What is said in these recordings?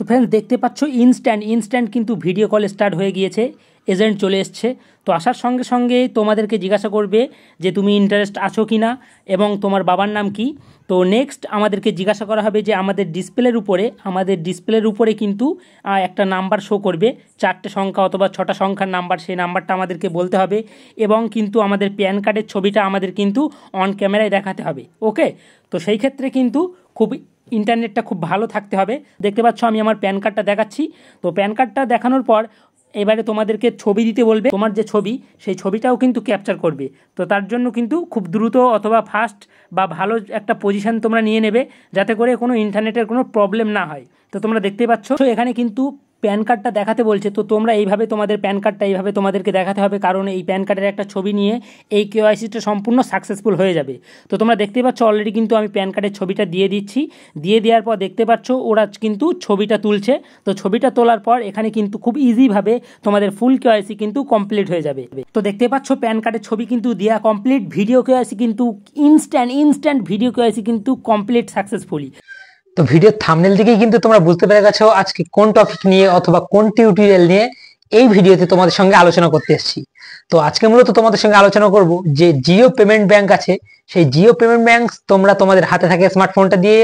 তো फ्रेंड्स देखते पाচ্ছ ইনস্ট্যান্ট কিন্তু ভিডিও কল স্টার্ট হয়ে গিয়েছে, এজেন্ট চলে এসছে। তো আসার সঙ্গে সঙ্গে তোমাদেরকে জিজ্ঞাসা করবে যে তুমি ইন্টারেস্ট আছো কি না এবং তোমার বাবার নাম কি। তো নেক্সট আমাদেরকে জিজ্ঞাসা করা হবে যে আমাদের ডিসপ্লের উপরে কিন্তু একটা নাম্বার শো করবে, 4টে সংখ্যা অথবা 6টা সংখ্যার নাম্বার, সেই নাম্বারটা আমাদেরকে বলতে হবে এবং কিন্তু আমাদের প্যান কার্ডের ছবিটা আমাদের কিন্তু অন ক্যামেরায় দেখাতে হবে। ওকে, তো সেই ক্ষেত্রে কিন্তু খুব ইন্টারনেটটা খুব ভালো থাকতে হবে। দেখতে পাচ্ছ আমি আমার প্যান কার্ডটা দেখাচ্ছি। তো প্যান কার্ডটা দেখানোর পর এবারে তোমাদেরকে ছবি দিতে বলবে, তোমার যে ছবি সেই ছবিটাও কিন্তু ক্যাপচার করবে। তো তার জন্য কিন্তু খুব দ্রুত অথবা ফাস্ট বা ভালো একটা পজিশন তোমরা নিয়ে নেবে, যাতে করে কোনো ইন্টারনেটের কোনো প্রবলেম না হয়। তো তোমরা দেখতেই পাচ্ছ এখানে কিন্তু প্যান কার্ডটা দেখাতে বলছে। তো তোমরা এইভাবে তোমাদের প্যান কার্ডটা এইভাবে তোমাদেরকে দেখাতে হবে, কারণ এই প্যান কার্ডের একটা ছবি নিয়ে এই কেওয়াইসিটা সম্পূর্ণ সাকসেসফুল হয়ে যাবে। তো তোমরা দেখতেই পাচ্ছ অলরেডি কিন্তু আমি প্যান কার্ডের ছবিটা দিয়ে দিচ্ছি। দিয়ে দেওয়ার পর দেখতে পাচ্ছ ওরা কিন্তু ছবিটা তুলছে। তো ছবিটা তোলার পর এখানে কিন্তু খুব ইজিভাবে তোমাদের ফুল কেওয়াইসি কিন্তু কমপ্লিট হয়ে যাবে। তো দেখতে পাচ্ছ প্যান কার্ডের ছবি কিন্তু দেওয়া কমপ্লিট, ভিডিও কেওয়াইসি কিন্তু ইনস্ট্যান্ট ভিডিও কেওয়াইসি কিন্তু কমপ্লিট সাকসেসফুলি। তো ভিডিওর থাম্বনেল থেকেই কিন্তু তোমরা বুঝতে পেরে গেছো আজকে কোন টপিক নিয়ে অথবা কোন টিউটোরিয়াল নিয়ে এই ভিডিওতে তোমাদের সঙ্গে আলোচনা করতে এসেছি। তো আজকে মূলত তোমাদের সঙ্গে আলোচনা করব যে জিও পেমেন্ট ব্যাংক আছে, সেই জিও পেমেন্ট ব্যাংক তোমরা তোমাদের হাতে থাকে স্মার্টফোনটা দিয়ে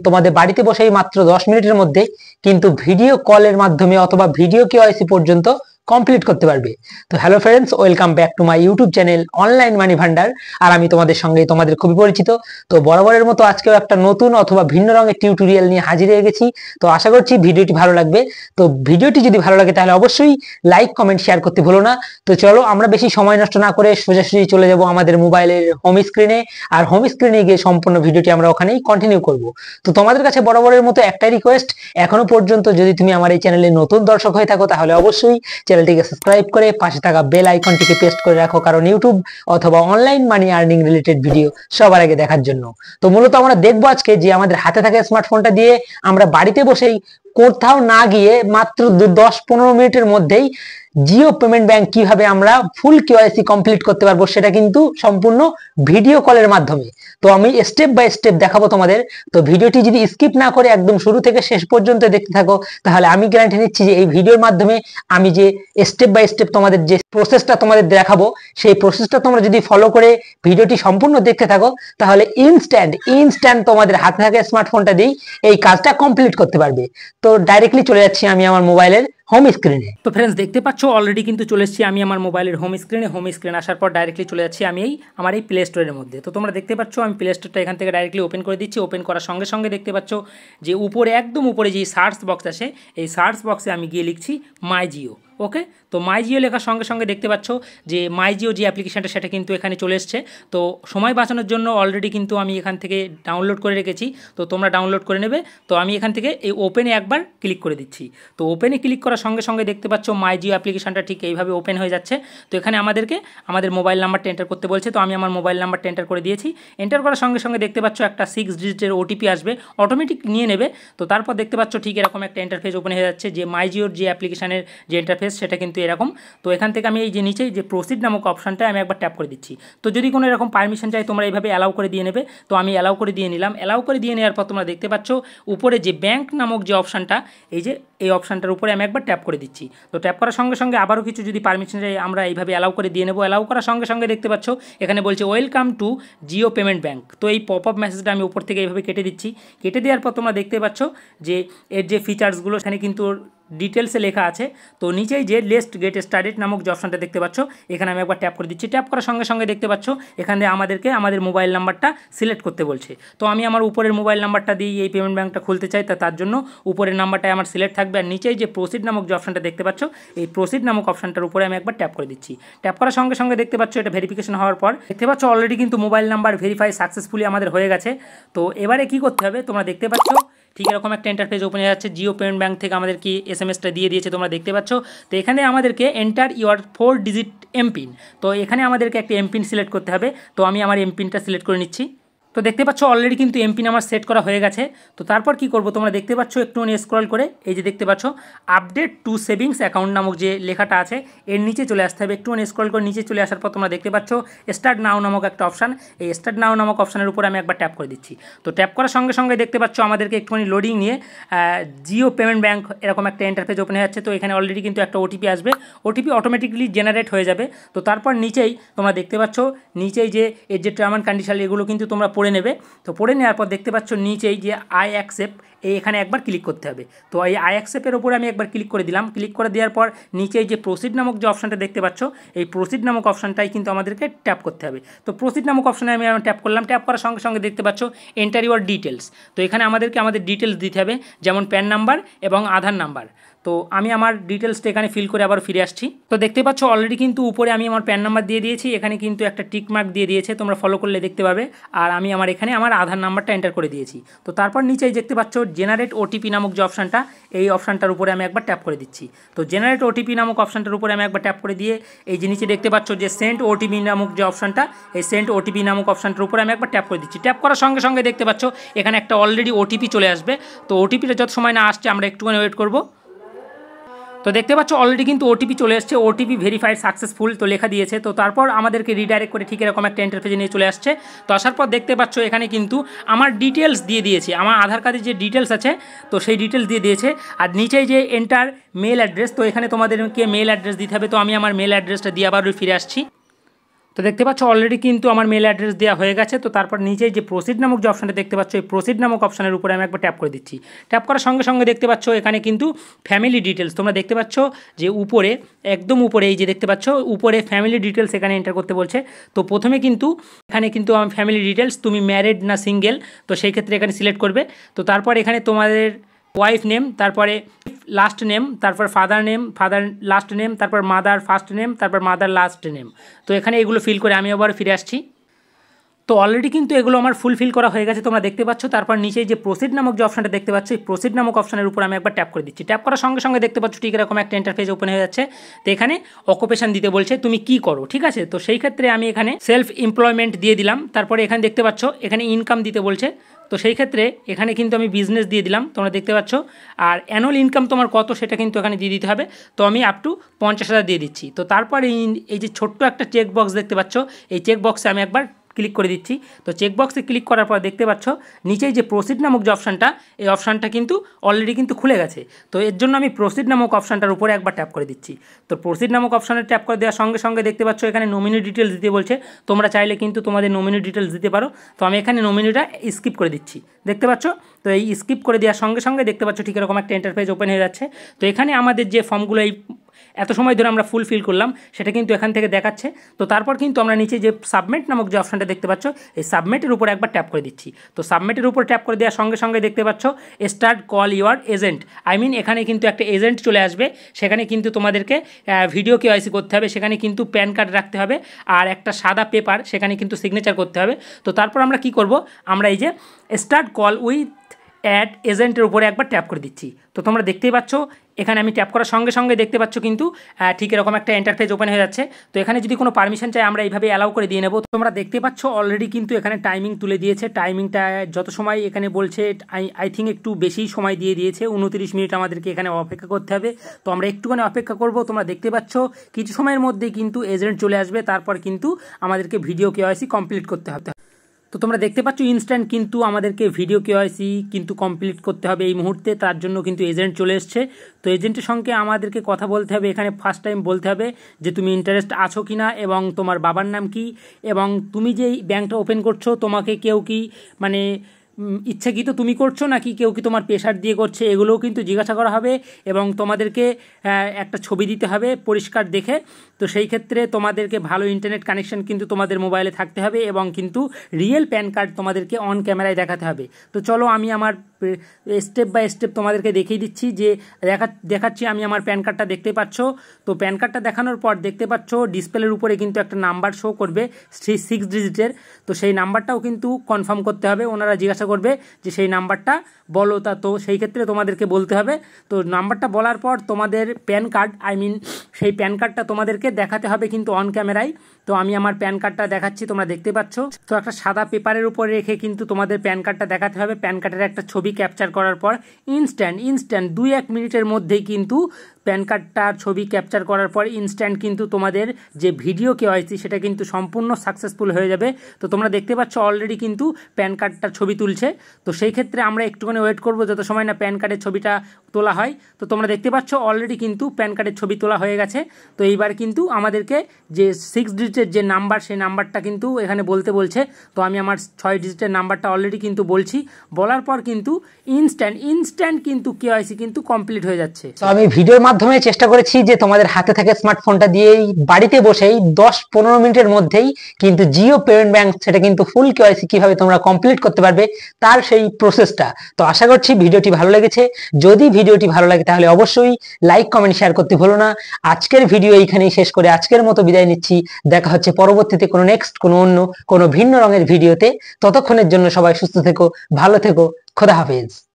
তোমাদের বাড়িতে বসেই মাত্র 10 মিনিটের মধ্যে কিন্তু ভিডিও কলের মাধ্যমে অথবা ভিডিও কেওয়াইসি পর্যন্ত কমপ্লিট করতে পারবে। তো hello friends, welcome back to my YouTube channel online money Bhandar. আর আমি তোমাদের সঙ্গে তোমাদের খুবই পরিচিত। তো বরাবরের মতো আজকেও একটা নতুন অথবা ভিন্ন রঙের টিউটোরিয়াল নিয়ে হাজির হয়ে গেছি। তো আশা করছি ভিডিওটি ভালো লাগবে। তো ভিডিওটি যদি ভালো লাগে তাহলে অবশ্যই লাইক কমেন্ট শেয়ার করতে ভুলো না। তো চলো আমরা বেশি সময় নষ্ট না করে সোজাসুজি চলে যাব আমাদের মোবাইলের হোম স্ক্রিনে। আর হোম স্ক্রিনে গিয়ে সম্পূর্ণ ভিডিওটি আমরা ওখানেই কন্টিনিউ করব। তো তোমাদের কাছে বরাবরের মতো একটাই রিকোয়েস্ট, এখনো পর্যন্ত যদি তুমি আমার এই চ্যানেলে নতুন দর্শক হয়ে থাকো তাহলে অবশ্যই চ্যানেলটিকে সাবস্ক্রাইব করে পাশে থাকা বেল আইকনটিকে প্রেস করে রাখো, কারণ ইউটিউব অথবা online money earning related video সবার আগে দেখার জন্য। তো মূলত আমরা দেখবো আজকে যে আমাদের হাতে থাকা স্মার্টফোনটা দিয়ে আমরা বাড়িতে বসেই কোথাও না গিয়ে মাত্র 10-15 মিনিটের মধ্যেই জিও পেমেন্ট ব্যাংক কিভাবে আমরা ফুল কেওয়াইসি কমপ্লিট করতে পারবো, সেটা কিন্তু সম্পূর্ণ ভিডিও কলের মাধ্যমে। তো আমি স্টেপ বাই স্টেপ দেখাবো তোমাদের। তো ভিডিওটি যদি স্কিপ না করে একদম শুরু থেকে শেষ পর্যন্ত দেখতে থাকো তাহলে আমি গ্যারান্টি নিচ্ছি যে এই ভিডিওর মাধ্যমে আমি যে স্টেপ বাই স্টেপ তোমাদের যে প্রসেসটা তোমাদের দেখাবো সেই প্রসেসটা তোমরা যদি ফলো করে ভিডিওটি সম্পূর্ণ দেখতে থাকো তাহলে ইনস্ট্যান্ট তোমাদের হাতে থাকা স্মার্টফোনটা দিয়ে এই কাজটা কমপ্লিট করতে পারবে। তো ডাইরেক্টলি চলে যাচ্ছি আমি আমার মোবাইলের হোম স্ক্রিনে। তো ফ্রেন্ডস দেখতে পাচ্ছ অলরেডি কিন্তু চলে এসেছি আমি আমার মোবাইলের হোম স্ক্রিনে আসার পর ডাইরেক্টলি চলে যাচ্ছি আমি আমার এই প্লে স্টোরের মধ্যে। তো তোমরা দেখতে পাচ্ছ আমি প্লে স্টোরটা এখান থেকে ডাইরেক্টলি ওপেন করে দিচ্ছি। ওপেন করার সঙ্গে সঙ্গে দেখতে পাচ্ছ যে উপরে একদম উপরে যে সার্চ বক্স আছে, এই সার্চ বক্সে আমি গিয়ে লিখছি মাই জিও। ওকে, তো মাই জিও লেখার সঙ্গে সঙ্গে দেখতে পাচ্ছ যে মাই জিও যে অ্যাপ্লিকেশানটা সেটা কিন্তু এখানে চলে এসছে। তো সময় বাঁচানোর জন্য অলরেডি কিন্তু আমি এখান থেকে ডাউনলোড করে রেখেছি, তো তোমরা ডাউনলোড করে নেবে। তো আমি এখান থেকে এই ওপেনে একবার ক্লিক করে দিচ্ছি। তো ওপেনে ক্লিক করার সঙ্গে সঙ্গে দেখতে পাচ্ছ মাই জিও অ্যাপ্লিকেশানটা ঠিক এইভাবে ওপেন হয়ে যাচ্ছে। তো এখানে আমাদেরকে আমাদের মোবাইল নাম্বারটা এন্টার করতে বলছে। তো আমি আমার মোবাইল নাম্বারটা এন্টার করে দিয়েছি। এন্টার করার সঙ্গে সঙ্গে দেখতে পাচ্ছ একটা 6 ডিজিটের ওটিপি আসবে, অটোমেটিক নিয়ে নেবে। তো তারপর দেখতে পাচ্ছ ঠিক এরকম একটা ইন্টারফেস ওপেন হয়ে যাচ্ছে, যে মাই জিওর যে অ্যাপ্লিকেশানের যে ইন্টারফেস সেটা কিন্তু এরকম। তো এখান থেকে আমি এই যে নিচে যে প্রসিড নামক অপশানটা আমি একবার ট্যাপ করে দিচ্ছি। তো যদি কোনো এরকম পারমিশন চাই তোমরা এইভাবে অ্যালাউ করে দিয়ে নেবে। তো আমি অ্যালাউ করে দিয়ে নিলাম। অ্যালাউ করে দিয়ে নেওয়ার পর তোমরা দেখতে পাচ্ছ উপরে যে ব্যাংক নামক যে অপশানটা, এই অপশানটার উপরে আমি একবার ট্যাপ করে দিচ্ছি। তো ট্যাপ করার সঙ্গে সঙ্গে আবারও কিছু যদি পারমিশন চাই আমরা এইভাবে অ্যালাউ করে দিয়ে নেবো। অ্যালাউ করার সঙ্গে সঙ্গে দেখতে পাচ্ছ এখানে বলছে welcome to Jio payment bank. তো এই পপ আপ মেসেজটা আমি উপর থেকে এইভাবে কেটে দিচ্ছি। কেটে দেওয়ার পর তোমরা দেখতে পাচ্ছ যে এর যে ফিচার্সগুলো এখানে কিন্তু ডিটেলসে লেখা আছে। তো নিচেই যে লেটস গেট স্টার্টেড নামক যে অপশানটা দেখতে পাচ্ছ এখানে আমি একবার ট্যাপ করে দিচ্ছি। ট্যাপ করার সঙ্গে সঙ্গে দেখতে পাচ্ছ এখানে আমাদেরকে আমাদের মোবাইল নাম্বারটা সিলেক্ট করতে বলছে। তো আমি আমার উপরের মোবাইল নাম্বারটা দিয়ে এই পেমেন্ট ব্যাংকটা খুলতে চাই, তার জন্য উপরের নাম্বারটাই আমার সিলেক্ট থাকবে। আর নিচেই যে প্রসিড নামক যে অপশানটা দেখতে পাচ্ছ এই প্রসিড নামক অপশানটার উপরে আমি একবার ট্যাপ করে দিচ্ছি। ট্যাপ করার সঙ্গে সঙ্গে দেখতে পাচ্ছ এটা ভেরিফিকেশন হওয়ার পর দেখতে পাচ্ছ অলরেডি কিন্তু মোবাইল নাম্বার ভেরিফাই সাকসেসফুলি আমাদের হয়ে গেছে। তো এবারে কি করতে হবে তোমরা দেখতে পাচ্ছ ঠিক এরকম একটা ইন্টারফেস ওপেন হয়ে যাচ্ছে। জিও পেমেন্ট ব্যাংক থেকে আমাদের কি এসএমএসটা দিয়ে দিয়েছে তোমরা দেখতে পাচ্ছ। তো এখানে আমাদেরকে এন্টার ইউর 4 ডিজিট এমপিন, তো এখানে আমাদেরকে একটা এমপিন সিলেক্ট করতে হবে। তো আমি আমার এমপিনটা সিলেক্ট করে নিচ্ছি। তো দেখতে পাচ্ছ অলরেডি কিন্তু এমপিন আমার সেট করা হয়ে গেছে। তো তারপর কি করব তোমরা দেখতে পাচ্ছ একটুখানি স্ক্রল করে এই যে দেখতে পাচ্ছ আপডেট টু সেভিংস অ্যাকাউন্ট নামক যে লেখাটা আছে এর নিচে চলে আসতে হবে। একটুখানি স্ক্রল করে নিচে চলে আসার পর তোমরা দেখতে পাচ্ছ স্টার্ট নাও নামক একটা অপশান, এই স্টার্ট নাও নামক অপশানের উপর আমি একবার ট্যাপ করে দিচ্ছি। তো ট্যাপ করার সঙ্গে সঙ্গে দেখতে পাচ্ছ আমাদেরকে একটুখানি লোডিং নিয়ে জিও পেমেন্ট ব্যাঙ্ক এরকম একটা ইন্টারফেস ওপেন হয়ে যাচ্ছে। তো এখানে অলরেডি কিন্তু একটা ওটিপি আসবে, ওটিপি অটোমেটিকলি জেনারেট হয়ে যাবে। তো তারপর নিচেই তোমরা দেখতে পাচ্ছ নিচেই যে এর যে টার্ম অ্যান্ড কন্ডিশন এগুলো কিন্তু তোমরা পড়ে নেবে। তো পড়ে নেওয়ার পর দেখতে পাচ্ছ নিচেই যে আই অ্যাকসেপ্ট এখানে একবার ক্লিক করতে হবে। তো এই আই অ্যাকসেপ্টের উপরে আমি একবার ক্লিক করে দিলাম। ক্লিক করে দেওয়ার পর নিচেই যে প্রসিড নামক যে অপশানটা দেখতে পাচ্ছ এই প্রসিড নামক অপশানটাই কিন্তু আমাদেরকে ট্যাপ করতে হবে। তো প্রসিড নামক অপশানে আমি ট্যাপ করলাম। ট্যাপ করার সঙ্গে সঙ্গে দেখতে পাচ্ছ এন্টার ইউর ডিটেলস। তো এখানে আমাদেরকে আমাদের ডিটেলস দিতে হবে, যেমন প্যান নাম্বার এবং আধার নাম্বার। তো আমি আমার ডিটেলসটা এখানে ফিল করে আবার ফিরে আসছি। তো দেখতে পাচ্ছ অলরেডি কিন্তু উপরে আমি আমার প্যান নাম্বার দিয়ে দিয়েছি, এখানে কিন্তু একটা টিক মার্ক দিয়ে দিয়েছে, তোমরা ফলো করলে দেখতে পাবে। আর আমি আমার এখানে আমার আধার নাম্বারটা এন্টার করে দিয়েছি। তো তারপর নিচেই দেখতে পাচ্ছ জেনারেট ওটিপি নামক যে অপশানটা এই অপশানটার উপরে আমি একবার ট্যাপ করে দিচ্ছি। তো জেনারেট ওটিপি নামক অপশানটার উপরে আমি একবার ট্যাপ করে দিয়ে এই যে নিচে দেখতে পাচ্ছ যে সেন্ড ওটিপি নামক যে অপশানটা এই সেন্ড ওটিপি নামক অপশানটার উপরে আমি একবার ট্যাপ করে দিচ্ছি। ট্যাপ করার সঙ্গে সঙ্গে দেখতে পাচ্ছ এখানে একটা অলরেডি ওটিপি চলে আসবে। তো ওটিপিটা যত সময় না আসছে আমরা একটুখানি ওয়েট করব। তো দেখতে পাচ্ছ অলরেডি কিন্তু ওটিপি চলে আসছে, ওটিপি ভেরিফাইড সাকসেসফুল তো লেখা দিয়েছে। তো তারপর আমাদেরকে রিডাইরেক্ট করে ঠিক এরকম একটা ইন্টারফেসে নিয়ে চলে আসছে। তো আসার পর দেখতে পাচ্ছ এখানে কিন্তু আমার ডিটেলস দিয়ে দিয়েছে, আমার আধার কার্ডের যে ডিটেলস আছে তো সেই ডিটেলস দিয়ে দিয়েছে। আর নিচেই যে এন্টার মেল অ্যাড্রেস, তো এখানে তোমাদেরকে মেল অ্যাড্রেস দিতে হবে। তো আমি আমার মেল অ্যাড্রেসটা দিয়ে আবার ফিরে আসছি। তো দেখতে পাচ্ছ অলরেডি কিন্তু আমার মেল অ্যাড্রেস দেওয়া হয়ে গেছে। তো তারপর নিচেই যে প্রসিড নামক যে অপশানটা দেখতে পাচ্ছ এই প্রসিড নামক অপশানের উপরে আমি একবার ট্যাপ করে দিচ্ছি। ট্যাপ করার সঙ্গে সঙ্গে দেখতে পাচ্ছ এখানে কিন্তু ফ্যামিলি ডিটেলস, তোমরা দেখতে পাচ্ছ যে উপরে একদম উপরে এই যে দেখতে পাচ্ছ উপরে ফ্যামিলি ডিটেলস এখানে এন্টার করতে বলছে। তো প্রথমে কিন্তু এখানে কিন্তু আমার ফ্যামিলি ডিটেলস, তুমি ম্যারিড না সিঙ্গেল তো সেই ক্ষেত্রে এখানে সিলেক্ট করবে। তো তারপর এখানে তোমাদের ওয়াইফ নেম, তারপরে লাস্ট নেম, তারপর father name, father last name, তারপর মাদার ফার্স্ট নেম, তারপর মাদার লাস্ট নেম। তো এখানে এগুলো ফিল করে আমি আবার ফিরে আসছি। তো অলরেডি কিন্তু এগুলো আমার ফুলফিল করা হয়ে গেছে তোমরা দেখতে পাচ্ছ। তারপর নিচে যে প্রসিড নামক যে অপশানটা দেখতে পাচ্ছ এই প্রসিড নামক অপশানের উপর আমি একবার ট্যাপ করে দিচ্ছি। ট্যাপ করার সঙ্গে সঙ্গে দেখতে পাচ্ছ ঠিক এরকম একটা ইন্টারফেস ওপেন হয়ে যাচ্ছে। তো এখানে অকুপেশন দিতে বলছে তুমি কি করো, ঠিক আছে। তো সেই ক্ষেত্রে আমি এখানে সেলফ এমপ্লয়মেন্ট দিয়ে দিলাম। তারপরে এখানে দেখতে পাচ্ছ এখানে ইনকাম দিতে বলছে। তো সেই ক্ষেত্রে এখানে কিন্তু আমি বিজনেস দিয়ে দিলাম, তোমরা দেখতে পাচ্ছ। আর অ্যানুয়াল ইনকাম তোমার কত সেটা কিন্তু এখানে দিয়ে দিতে হবে। তো আমি আপ টু 50,000 দিয়ে দিচ্ছি। তো তারপর এই যে ছোট্ট একটা চেক বক্স দেখতে পাচ্ছ এই চেক বক্সে আমি একবার ক্লিক করে দিচ্ছি। তো চেকবক্সে ক্লিক করার পর দেখতে পাচ্ছ নিচেই যে প্রসিড নামক যে অপশানটা এই অপশানটা কিন্তু অলরেডি কিন্তু খুলে গেছে। তো এর জন্য আমি প্রসিড নামক অপশানটার উপরে একবার ট্যাপ করে দিচ্ছি। তো প্রসিড নামক অপশানে ট্যাপ করে দেওয়ার সঙ্গে সঙ্গে দেখতে পাচ্ছ এখানে নমিনি ডিটেলস দিতে বলছে। তোমরা চাইলে কিন্তু তোমাদের নমিনি ডিটেলস দিতে পারো। তো আমি এখানে নমিনিটা স্কিপ করে দিচ্ছি, দেখতে পাচ্ছ। তো এই স্কিপ করে দেওয়ার সঙ্গে সঙ্গে দেখতে পাচ্ছ ঠিক এরকম একটা ইন্টারফেস ওপেন হয়ে যাচ্ছে। তো এখানে আমাদের যে ফর্মগুলো এই এত সময় ধরে আমরা ফুলফিল করলাম সেটা কিন্তু এখান থেকে দেখাচ্ছে। তো তারপর কিন্তু আমরা নিচে যে সাবমিট নামক যে অপশানটা দেখতে পাচ্ছ এই সাবমিটের উপর একবার ট্যাপ করে দিচ্ছি। তো সাবমিটের উপর ট্যাপ করে দেওয়ার সঙ্গে সঙ্গে দেখতে পাচ্ছ স্টার্ট কল ইউর এজেন্ট, এখানে কিন্তু একটা এজেন্ট চলে আসবে। সেখানে কিন্তু তোমাদেরকে ভিডিও কেওয়াইসি করতে হবে, সেখানে কিন্তু প্যান কার্ড রাখতে হবে আর একটা সাদা পেপার সেখানে কিন্তু সিগনেচার করতে হবে। তো তারপর আমরা কি করব, আমরা এই যে স্টার্ট কল উইথ অ্যাড এজেন্টের উপরে একবার ট্যাপ করে দিচ্ছি। তো তোমরা দেখতেই পাচ্ছ এখানে আমি ট্যাপ করার সঙ্গে সঙ্গে দেখতে পাচ্ছ কিন্তু ঠিক এরকম একটা ইন্টারফেস ওপেন হয়ে যাচ্ছে। তো এখানে যদি কোনো পারমিশন চাই আমরা এইভাবে অ্যালাউ করে দিয়ে নেব। তোমরা দেখতে পাচ্ছ অলরেডি কিন্তু এখানে টাইমিং তুলে দিয়েছে। টাইমিংটা যত সময় এখানে বলছে আই থিঙ্ক একটু বেশি সময় দিয়ে দিয়েছে, 29 মিনিট আমাদেরকে এখানে অপেক্ষা করতে হবে। তো আমরা একটুখানি অপেক্ষা করব। তোমরা দেখতে পাচ্ছ কিছু সময়ের মধ্যেই কিন্তু এজেন্ট চলে আসবে, তারপর কিন্তু আমাদেরকে ভিডিও কেওয়াইসি কমপ্লিট করতে হবে। তো তোমরা দেখতে পাচ্ছ ইনস্ট্যান্ট কিন্তু আমাদেরকে ভিডিও কেওয়াইসি কিন্তু কমপ্লিট করতে হবে এই মুহূর্তে, তার জন্য কিন্তু এজেন্ট চলে এসছে। তো এজেন্টের সঙ্গে আমাদেরকে কথা বলতে হবে, এখানে ফার্স্ট টাইম বলতে হবে যে তুমি ইন্টারেস্ট আছো কি না এবং তোমার বাবার নাম কি এবং তুমি যেই ব্যাংকটা ওপেন করছো তোমাকে কেউ কি মানে ইচ্ছাকৃত তুমি করছো নাকি কেউ কি তোমার প্রেশার দিয়ে করছে এগুলোও কিন্তু জিজ্ঞাসা করা হবে এবং তোমাদেরকে একটা ছবি দিতে হবে পরিষ্কার দেখে। তো সেই ক্ষেত্রে তোমাদেরকে ভালো ইন্টারনেট কানেকশন কিন্তু তোমাদের মোবাইলে থাকতে হবে এবং কিন্তু রিয়েল প্যান কার্ড তোমাদেরকে অন ক্যামেরায় দেখাতে হবে। তো চলো আমি আমার স্টেপ বাই স্টেপ তোমাদেরকে দেখিয়ে দিচ্ছি যে দেখাচ্ছি। আমি আমার প্যান কার্ডটা দেখতে পাচ্ছ। তো প্যান কার্ডটা দেখানোর পর দেখতে পাচ্ছ ডিসপ্লের উপরে কিন্তু একটা নাম্বার শো করবে 6 ডিজিটের। তো সেই নাম্বারটাও কিন্তু কনফার্ম করতে হবে, ওনারা জিজ্ঞাসা করবে যে সেই নাম্বারটা বলো। তো সেই ক্ষেত্রে তোমাদেরকে বলতে হবে। তো নাম্বারটা বলার পর তোমাদের প্যান কার্ড সেই প্যান কার্ডটা তোমাদেরকে দেখাতে হবে কিন্তু অন ক্যামেরায়। তো আমি আমার প্যান কার্ডটা দেখাচ্ছি, তোমরা দেখতে পাচ্ছ। তো একটা সাদা পেপারের উপরে রেখে কিন্তু তোমাদের প্যান কার্ডটা দেখাতে হবে। প্যান কার্ডের একটা ছবি ক্যাপচার করার পর ইনস্ট্যান্ট 2-1 মিনিটের মধ্যেই কিন্তু প্যান কার্ডটার ছবি ক্যাপচার করার পর ইনস্ট্যান্ট কিন্তু তোমাদের যে ভিডিও কেওয়াইসি সেটা কিন্তু সম্পূর্ণ সাকসেসফুল হয়ে যাবে। তো তোমরা দেখতে পাচ্ছ অলরেডি কিন্তু প্যান কার্ডটার ছবি তুলছে। তো সেই ক্ষেত্রে আমরা একটুখানি ওয়েট করবো যত সময় না প্যান কার্ডের ছবিটা তোলা হয়। তো তোমরা দেখতে পাচ্ছ অলরেডি কিন্তু প্যান কার্ডের ছবি তোলা হয়ে গেছে। তো এইবার কিন্তু আমাদেরকে যে 6 ডিজিটের যে নাম্বার সেই নাম্বারটা কিন্তু এখানে বলতে বলছে। তো আমি আমার 6 ডিজিটের নাম্বারটা অলরেডি কিন্তু বলছি, বলার পর কিন্তু ইনস্ট্যান্ট কিন্তু কেওয়াইসি কিন্তু কমপ্লিট হয়ে যাচ্ছে। তো আমি ভিডিওর মাধ্যমে চেষ্টা করেছি যে তোমাদের হাতে থাকে স্মার্টফোনটা দিয়েই বাড়িতে বসেই 10-15 মিনিটের মধ্যেই কিন্তু জিও পেমেন্ট ব্যাংক সেটা কিন্তু ফুল কেওয়াইসি কিভাবে তোমরা কমপ্লিট করতে পারবে তার সেই প্রসেসটা। তো আশা করছি ভিডিওটি ভালো লেগেছে। যদি ভিডিওটি ভালো লাগে তাহলে অবশ্যই লাইক কমেন্ট শেয়ার করতে ভুলো না। আজকের ভিডিও এইখানেই শেষ করে আজকের মতো বিদায় নিচ্ছি। দেখা হচ্ছে পরবর্তীতে কোনো অন্য কোনো ভিন্ন রঙের ভিডিওতে। ততক্ষণের জন্য সবাই সুস্থ থেকো, ভালো থেকো, খোদা হাফেজ।